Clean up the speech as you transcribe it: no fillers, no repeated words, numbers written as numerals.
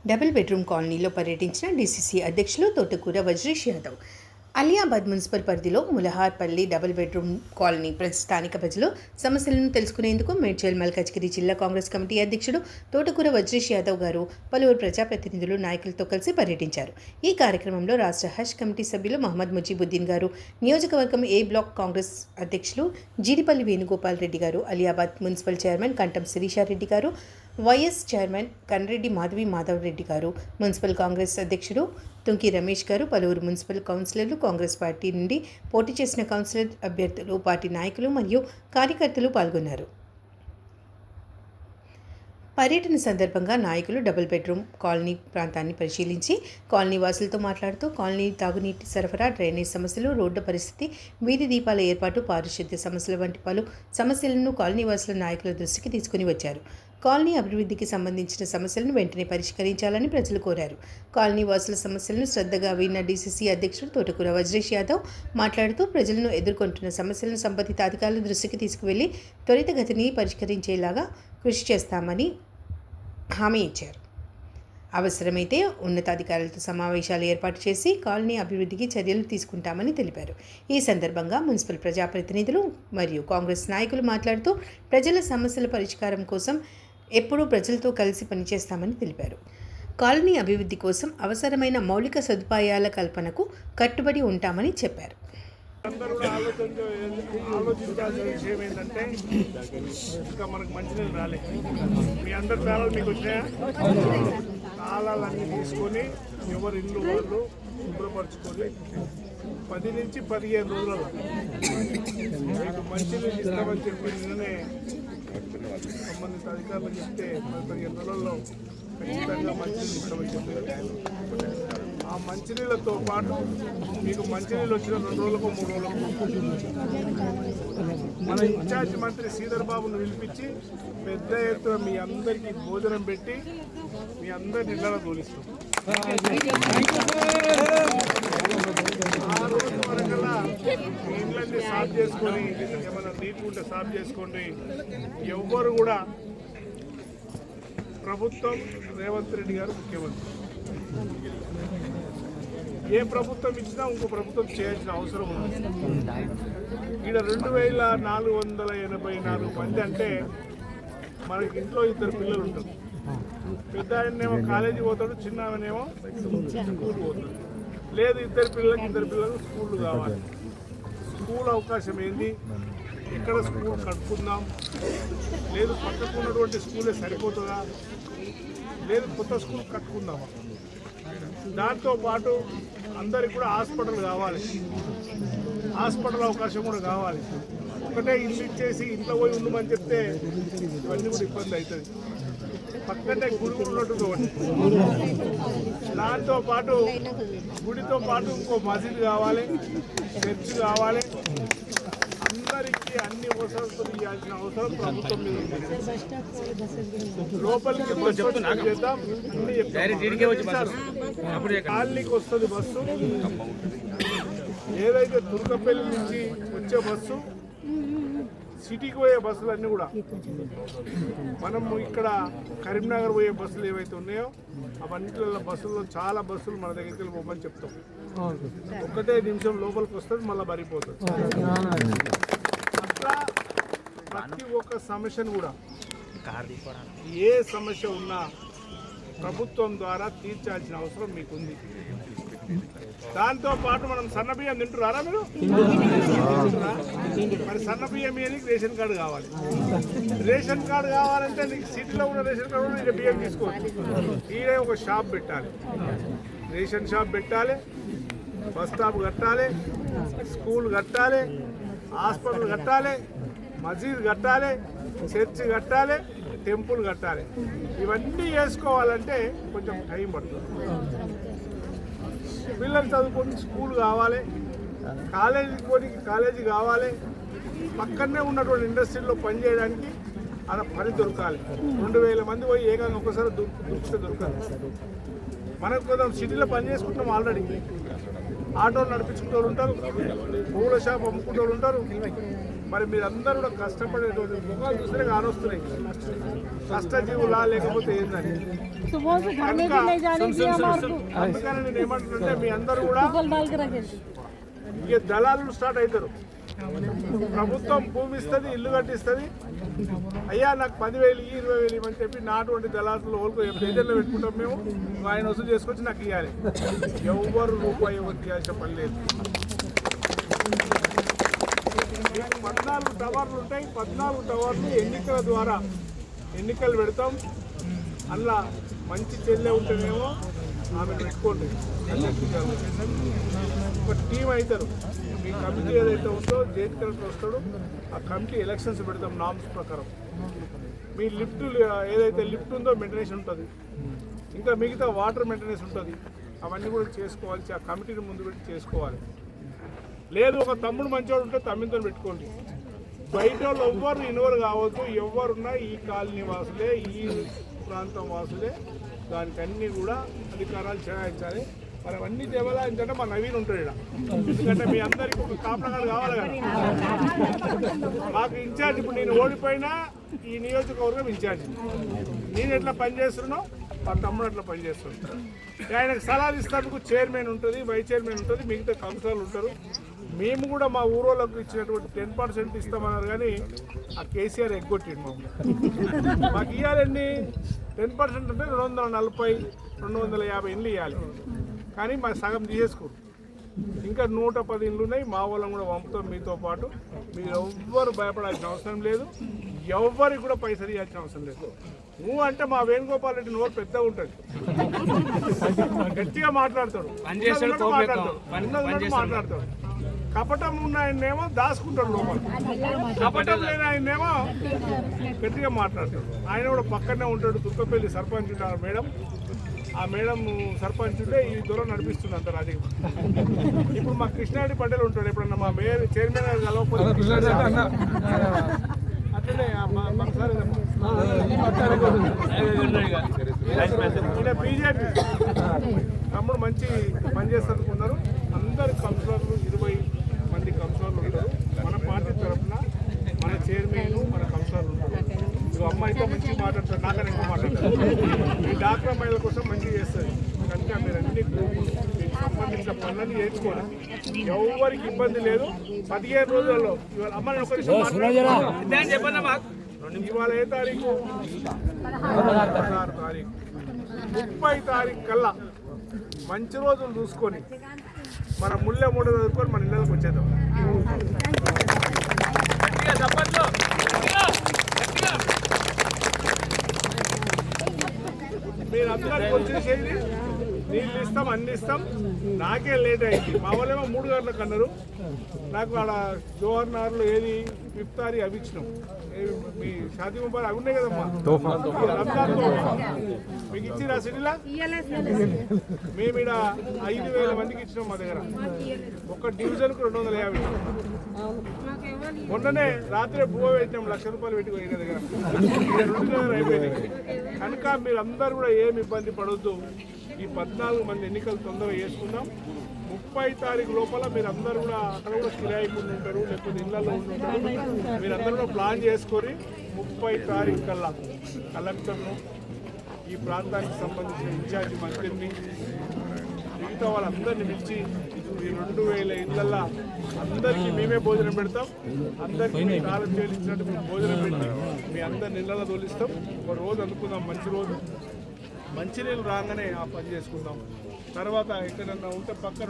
Double bedroom కాలనీలో పర్యటించిన DCC అధ్యక్షులు తోటకూర వజ్రేష్ యాదవ్. అలియాబాద్ మున్సిపల్ పరిధిలో ములహార్పల్లి డబుల్ బెడ్రూమ్ కాలనీ స్థానిక ప్రజలు సమస్యలను తెలుసుకునేందుకు మేడ్చల్ మల్కాజ్గిరి జిల్లా కాంగ్రెస్ కమిటీ అధ్యక్షుడు తోటకూర వజ్రేష్ యాదవ్ గారు పలువురు ప్రజాప్రతినిధులు నాయకులతో కలిసి పర్యటించారు. ఈ కార్యక్రమంలో రాష్ట్ర హజ్ కమిటీ సభ్యులు మహమ్మద్ ముజీబుద్దీన్ గారు, నియోజకవర్గం ఏ బ్లాక్ కాంగ్రెస్ అధ్యక్షులు జీడిపల్లి వేణుగోపాల్ రెడ్డి గారు, అలియాబాద్ మున్సిపల్ చైర్మన్ కంఠం శిరీషారెడ్డి గారు, వైఎస్ చైర్మన్ కన్రెడ్డి మాధవ్ రెడ్డి గారు, మున్సిపల్ కాంగ్రెస్ అధ్యక్షుడు తుంకి రమేష్ గారు, పలువురు మున్సిపల్ కౌన్సిలర్లు, కాంగ్రెస్ పార్టీ నుండి పోటీ చేసిన కౌన్సిలర్ అభ్యర్థులు, పార్టీ నాయకులు మరియు కార్యకర్తలు పాల్గొన్నారు. పర్యటన సందర్భంగా నాయకులు డబుల్ బెడ్రూమ్ కాలనీ ప్రాంతాన్ని పరిశీలించి కాలనీ వాసులతో మాట్లాడుతూ కాలనీ తాగునీటి సరఫరా, డ్రైనేజ్ సమస్యలు, రోడ్డు పరిస్థితి, వీధి దీపాల ఏర్పాటు, పారిశుద్ధ్య సమస్యల వంటి పలు సమస్యలను కాలనీ వాసుల నాయకుల దృష్టికి తీసుకుని వచ్చారు. కాలనీ అభివృద్ధికి సంబంధించిన సమస్యలను వెంటనే పరిష్కరించాలని ప్రజలు కోరారు. కాలనీ వాసుల సమస్యలను శ్రద్ధగా విన్న డీసీసీ అధ్యక్షుడు తోటకూర వజ్రేష్ యాదవ్ మాట్లాడుతూ ప్రజలను ఎదుర్కొంటున్న సమస్యలను సంబంధిత అధికారుల దృష్టికి తీసుకువెళ్లి త్వరితగతిని పరిష్కరించేలాగా కృషి చేస్తామని హామీ ఇచ్చారు. అవసరమైతే ఉన్నతాధికారులతో సమావేశాలు ఏర్పాటు చేసి కాలనీ అభివృద్ధికి చర్యలు తీసుకుంటామని తెలిపారు. ఈ సందర్భంగా మున్సిపల్ ప్రజాప్రతినిధులు మరియు కాంగ్రెస్ నాయకులు మాట్లాడుతూ ప్రజల సమస్యల పరిష్కారం కోసం ఎప్పుడూ ప్రజలతో కలిసి పనిచేస్తామని తెలిపారు. కాలనీ అభివృద్ధి కోసం అవసరమైన మౌలిక సదుపాయాల కల్పనకు కట్టుబడి ఉంటామని చెప్పారు. అందరూ ఆలోచించాల్సిన విషయం ఏంటంటే ఇంకా మనకు మంచినీళ్ళు రాలే. మీ అందరి తాళాలు మీకు వచ్చాయా? తాళాలన్నీ తీసుకొని ఎవరి ఇల్లు వాళ్ళు శుభ్రపరచుకొని 10 నుంచి 15 రోజులలో మీకు మంచినీళ్ళు ఇస్తామని చెప్పి నిన్ననే సంబంధిత అధికారులు చెప్తే 15 రోజుల్లో ఖచ్చితంగా మంచినీళ్ళు ఇస్తామని చెప్పారు. ఆ మంచినీళ్ళతో పాటు మీకు మంచినీళ్ళు వచ్చిన 2 రోజులకు 3 రోజులకు మన ఇన్ఛార్జ్ మంత్రి శ్రీధర్ బాబును పిలిపించి పెద్ద ఎత్తున మీ అందరికీ భోజనం పెట్టి మీ అందరిని ఇళ్ళలో తోలిస్తాం. ఆ రోజు వరకల్లా మీ ఇళ్ళన్నీ సాఫ్ చేసుకొని ఏమైనా నీటి ఉంటే సాఫ్ చేసుకోండి. ఎవ్వరు కూడా ప్రభుత్వం రేవంత్ రెడ్డి గారు ముఖ్యమంత్రి, ఏ ప్రభుత్వం ఇచ్చినా ఇంకో ప్రభుత్వం చేయాల్సిన అవసరం ఉంది. ఇక్కడ 2484 మంది అంటే మనకి ఇంట్లో 2 పిల్లలు ఉంటారు. పెద్ద ఆయనేమో కాలేజీ పోతాడు, చిన్న ఆయనేమో స్కూల్ పోతాడు. లేదు 2 పిల్లలు స్కూళ్ళు కావాలి. స్కూల్ అవకాశం ఏంది? ఎక్కడ స్కూల్ కట్టుకుందాం? లేదు పక్కకు ఉన్నటువంటి స్కూలే సరిపోతుందా? లేదు కొత్త స్కూల్ కట్టుకుందామా? దాంతోపాటు అందరికి కూడా హాస్పిటల్ కావాలి, హాస్పిటల్ అవకాశం కూడా కావాలి. ఒకటే ఇల్లు ఇచ్చేసి ఇంట్లో పోయి ఉండమని చెప్తే ఇవన్నీ కూడా ఇబ్బంది అవుతుంది. పక్కనే గుడి ఉన్నట్టు ఒకటి, దాంతోపాటు గుడితో పాటు ఇంకో మసీద్ కావాలి, చర్చ్ కావాలి. అందరికీ అన్ని వసతులు ఇవ్వాల్సిన అవసరం ప్రభుత్వం మీద ఉంది. లోపలికి చేద్దాం, కాలనీకి వస్తుంది బస్సు. ఏదైతే తుర్కపల్లి నుంచి వచ్చే బస్సు, సిటీకి పోయే బస్సులు అన్నీ కూడా మనము ఇక్కడ కరీంనగర్ పోయే బస్సులు ఏవైతే ఉన్నాయో అవన్నిటిలో బస్సుల్లో చాలా బస్సులు మన దగ్గరికి వెళ్ళి పోమని చెప్తాం. 1 నిమిషం లోపలికి వస్తుంది, మళ్ళీ బరిపోతుంది. అట్లా ప్రతి ఒక్క సమస్యను కూడా ఏ సమస్య ఉన్నా ప్రభుత్వం ద్వారా తీర్చాల్సిన అవసరం మీకుంది. దాంతోపాటు మనం సన్నబియ్యం తింటున్నారా మీరు? మరి సన్నబియ్యం ఇయనికి రేషన్ కార్డు కావాలి. రేషన్ కార్డు కావాలంటే నీకు సిటీలో ఉన్న రేషన్ కార్డు కూడా బియ్యం తీసుకోవచ్చు. ఈడే ఒక షాప్ పెట్టాలి, రేషన్ షాప్ పెట్టాలి, బస్ స్టాప్ కట్టాలి, స్కూల్ కట్టాలి, హాస్పిటల్ కట్టాలి, మసీద్ కట్టాలి, చర్చి కట్టాలి, టెంపుల్ కట్టాలి. ఇవన్నీ చేసుకోవాలంటే కొంచెం టైం పడుతుంది. పిల్లలు చదువుకొని స్కూల్ కావాలి, కాలేజీ కావాలి, పక్కనే ఉన్నటువంటి ఇండస్ట్రీలో పనిచేయడానికి అలా పని దొరకాలి. 2000 మంది పోయి ఏకంగా ఒకసారి దొరకాలి. మనకు కొంచెం సిటీలో పని చేసుకుంటాం. ఆల్రెడీ ఆటోలు నడిపించుకుంటూ ఉంటారు, పువ్వుల షాప్ అమ్ముకుంటూ ఉంటారు, మరి మీరందరూ కూడా కష్టపడేటువంటి ముఖాలు చూస్తే కానొస్తున్నాయి, కష్టజీవులా లేకపోతే ఏందని. అందుకని నేను ఏమంటున్నానంటే మీ అందరూ కూడా ఇక దళాలు స్టార్ట్ అవుతారు. ప్రభుత్వం భూమి ఇస్తుంది, ఇల్లు కట్టిస్తుంది, అయ్యా నాకు 10,000 20,000 ఇవ్వని చెప్పి నాటువంటి దళాలు ఓల్కో ఏజెంట్లో పెట్టుకుంటాం మేము, ఆయన వసూలు చేసుకొచ్చి నాకు ఇవ్వాలి. ఎవరు రూపాయి ఎవరికి ఇవ్వాల్సిన పని లేదు. 14 టవర్లు ఉంటాయి, 14 టవర్లు ఎన్నికల ద్వారా ఎన్నికలు పెడతాం. అందులో మంచి చెల్లె ఉంటేనేమో ఆమె పెట్టుకోండి, ఒక టీం అవుతారు. మీ కమిటీ ఏదైతే ఉందో జైన్ కలెక్టర్ వస్తాడు, ఆ కమిటీ ఎలక్షన్స్ పెడతాం నామ్స్ ప్రకారం. మీ లిఫ్ట్ ఏదైతే లిఫ్ట్ ఉందో మెయింటెనెన్స్ ఉంటుంది, ఇంకా మిగతా వాటర్ మెయింటెనెన్స్ ఉంటుంది, అవన్నీ కూడా చేసుకోవాలి. ఆ కమిటీని ముందు పెట్టి చేసుకోవాలి. లేదు ఒక తమ్ముడు మంచివాడు ఉంటే తమ్ముడితో పెట్టుకోండి. బయట వాళ్ళు ఎవ్వరు ఇన్వాల్వ్ కావద్దు. ఎవరున్నా ఈ కాలనీ వాసులే, ఈ ప్రాంతం వాసులే, దానికి అన్నీ కూడా అధికారాలు చేయించాలి. మనం అన్ని దేవాలయంటే మా నవీన్ ఉంటాడు ఇక్కడ. ఎందుకంటే మీ అందరికీ ఒక కాపలాగాడు కావాలి కదా. మాకు ఇన్ఛార్జ్, ఇప్పుడు నేను ఓడిపోయినా ఈ నియోజకవర్గం ఇన్ఛార్జ్. నేను ఎట్లా పనిచేస్తున్నానో మా తమ్ముడు అట్లా పనిచేస్తున్నాడు. ఆయనకు సలహాలు ఇస్తానికి చైర్మన్ ఉంటుంది, వైస్ చైర్మన్ ఉంటుంది, మిగతా కౌన్సిలర్లు ఉంటారు. మేము కూడా మా ఊరోళ్ళకు ఇచ్చినటువంటి 10% ఇస్తామన్నారు, కానీ ఆ కేసీఆర్ ఎగ్గొట్టిండు మమ్మల్ని. మాకు ఇవ్వాలండి 10% అంటే 240 250 ఇండ్లు ఇవ్వాలి, కానీ మాకు సగం తీసేసుకోరు. ఇంకా 110 ఇండ్లు ఉన్నాయి. మా వాళ్ళని కూడా పంపుతాం మీతో పాటు. మీరు ఎవ్వరు భయపడాల్సిన అవసరం లేదు, ఎవ్వరికి కూడా పైసలు ఇవ్వాల్సిన అవసరం లేదు. నువ్వు అంటే మా వేణుగోపాల్ రెడ్డి నోరు పెద్దగా ఉంటుంది, గట్టిగా మాట్లాడతాడు, మాట్లాడతాడు. కపటం ఉన్న ఆయన్నేమో దాచుకుంటాడు లోపల, కపటం లేని ఆయన్నేమో గట్టిగా మాట్లాడతాడు. ఆయన కూడా పక్కనే ఉంటాడు. తుక్కపల్లి సర్పంచ్ ఉంటారు మేడం, ఆ మేడం సర్పంచ్ ఉంటే ఈ దూరం నడిపిస్తుంది అంత రాజకీయ. ఇప్పుడు మా కృష్ణారెడ్డి పటేల్ ఉంటాడు, ఎప్పుడన్నా మా మేయర్ చైర్మన్ గారు కలవకపోతే అట్లనే బీజేపీ తమ్ముడు మంచి పనిచేస్తున్నారు. అందరు కౌన్సిలర్లు 20 మంది కౌన్సిలర్లు ఉంటారు. మన పార్టీ తరఫున మన చైర్మన్, మన కౌన్సిలర్లు ఉంటారు. అమ్మాయితో మంచిగా మాట్లాడతారు, నాకన్నా ఎక్కువ మాట్లాడతారు. మీ డాక్టర్ అమ్మాయిల కోసం మంచిగా చేస్తారు. కనుక మీరు అన్ని మీకు సంబంధించిన పనులన్నీ చేర్చుకోవాలి. ఎవరికి ఇబ్బంది లేదు. 15 రోజులలో ఇవాళ అమ్మాయిని ఒక విషయం ఇవాళ ఏ తారీఖు? 16 తారీఖు. 30 తారీఖు కల్లా మంచి రోజులు చూసుకొని మన ముళ్ళె మూడు చదువుకొని మన ఇళ్ళకి వచ్చేద్దాం. మీరు అందరికి వచ్చేసేది నీళ్ళు ఇస్తాం, అన్ని ఇస్తాం. నాకే లేట్ అయింది. మా వాళ్ళేమో 3 గంటలకు అన్నారు. నాకు ఆడ జోహర్ నగర్లో ఏది ఇఫ్తారీ అవి ఇచ్చినాం. మీ షాదీ ముబారక్ అవి ఉన్నాయి కదమ్మా, రంజాన్ మీకు ఇచ్చిరా సిటీలా? మేము ఇక్కడ 5,000 మందికి ఇచ్చినాం. మా దగ్గర ఒక డివిజన్కు 250. మొన్ననే రాత్రి భూమ పెట్టినాం, ₹1,00,000 పెట్టి పోయిన దగ్గర 2 అయిపోయింది. కనుక మీరందరూ కూడా ఏమి ఇబ్బంది పడొద్దు. ఈ 14 మంది ఎన్నికలు తొందరగా చేసుకుందాం. 30 తారీఖు లోపల మీరందరూ కూడా అక్కడ కూడా కిరాయికు ఉంటారు, లేకపోతే ఇళ్లలో ఉంటారు. మీరందరూ కూడా ప్లాన్ చేసుకొని 30 తారీఖు కల్లా కలెక్టర్ను, ఈ ప్రాంతానికి సంబంధించిన ఇన్ఛార్జి మంత్రిని, మిగతా వాళ్ళందరినీ పిలిచి ఈ 2,000 ఇళ్లల్లో అందరికీ మేమే భోజనం పెడతాం. అందరికీ మీ కాలం చేయించినట్టు మేము భోజనం పెట్టి మీ అందరిని ఇళ్లలో తోలిస్తాం. ఒక రోజు అనుకుందాం, మంచి రోజు. మంచినీళ్ళు రాగానే ఆ పని చేసుకుందాం. తర్వాత ఎక్కడన్నా ఉంటే పక్కన